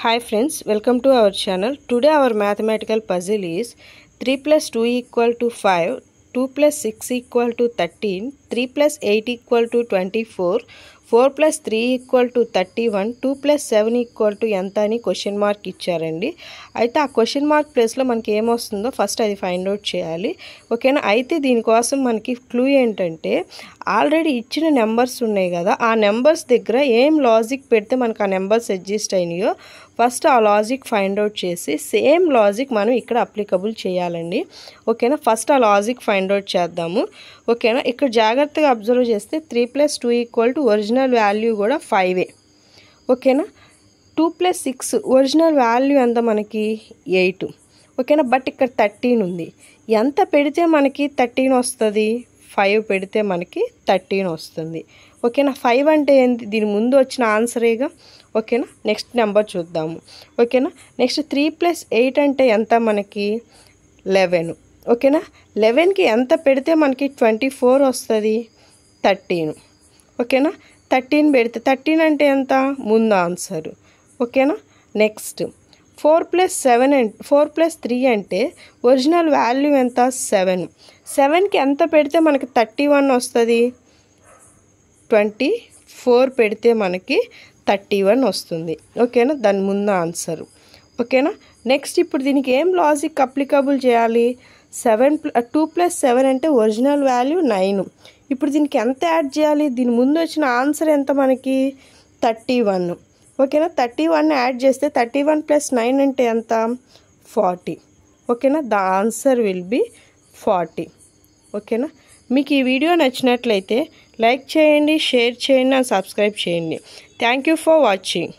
Hi friends, welcome to our channel. Today our mathematical puzzle is 3 plus 2 equal to 5, 2 plus 6 equal to 13, 3 plus 8 equal to 24, 4 plus 3 equal to 31, 2 plus 7 equal to ఎంత అని question mark ఇచ్చారండి. అయితే ఆ question mark ప్లేస్లో మనకి ఏమొస్తుందో first అది find out చేయాలి. ఓకేనా. అయితే దీనికోసం మనకి క్లూ ఏంటంటే ఆల్రెడీ ఇచ్చిన నెంబర్స్ ఉన్నాయి కదా, ఆ నెంబర్స్ దగ్గర ఏం లాజిక్ పెడితే మనకు ఆ నెంబర్స్ అడ్జస్ట్ అయినాయో ఫస్ట్ ఆ లాజిక్ ఫైండ్ అవుట్ చేసి సేమ్ లాజిక్ మనం ఇక్కడ అప్లికబుల్ చేయాలండి. ఓకేనా. ఫస్ట్ ఆ లాజిక్ ఫైండ్ అవుట్ చేద్దాము. ఓకేనా. ఇక్కడ జాగ్రత్తగా అబ్జర్వ్ చేస్తే 3 plus 2 equal to original value కూడా 5. ఓకేనా. 2 plus 6 ఒరిజినల్ వాల్యూ ఎంత మనకి 8. ఓకేనా. బట్ ఇక్కడ 13 ఉంది. ఎంత పెడితే మనకి 13 వస్తుంది? 5 పెడితే మనకి 13 వస్తుంది. ఓకేనా. 5 అంటే ఏంటి? దీని ముందు వచ్చిన ఆన్సరేగా. ఓకేనా. నెక్స్ట్ నెంబర్ చూద్దాము. ఓకేనా. నెక్స్ట్ 3 plus 8 అంటే ఎంత మనకి 11. ఓకేనా. 11కి ఎంత పెడితే మనకి 24 వస్తుంది? 13. ఓకేనా. 13 పెడితే 13 అంటే ఎంత? ముందు ఆన్సరు. ఓకేనా. నెక్స్ట్ 4 plus 7 4 plus 3 అంటే ఒరిజినల్ వాల్యూ ఎంత? 7. 7కి ఎంత పెడితే మనకి 31 వస్తుంది? 24 పెడితే మనకి 31 వస్తుంది. ఓకేనా. దాని ముందు ఆన్సరు. ఓకేనా. నెక్స్ట్ ఇప్పుడు దీనికి ఏం లాజిక్ అప్లికబుల్ చేయాలి? 2 plus 7 అంటే ఒరిజినల్ వాల్యూ 9. ఇప్పుడు దీనికి ఎంత యాడ్ చేయాలి? దీని ముందు వచ్చిన ఆన్సర్ ఎంత మనకి? 31. ఓకేనా. 31 యాడ్ చేస్తే 31 plus 9 అంటే ఎంత? 40. ఓకేనా. The answer will be 40. ఓకేనా. మీకు ఈ వీడియో నచ్చినట్లయితే లైక్ చేయండి, షేర్ చేయండి, అండ్ సబ్స్క్రైబ్ చేయండి. Thank you for watching.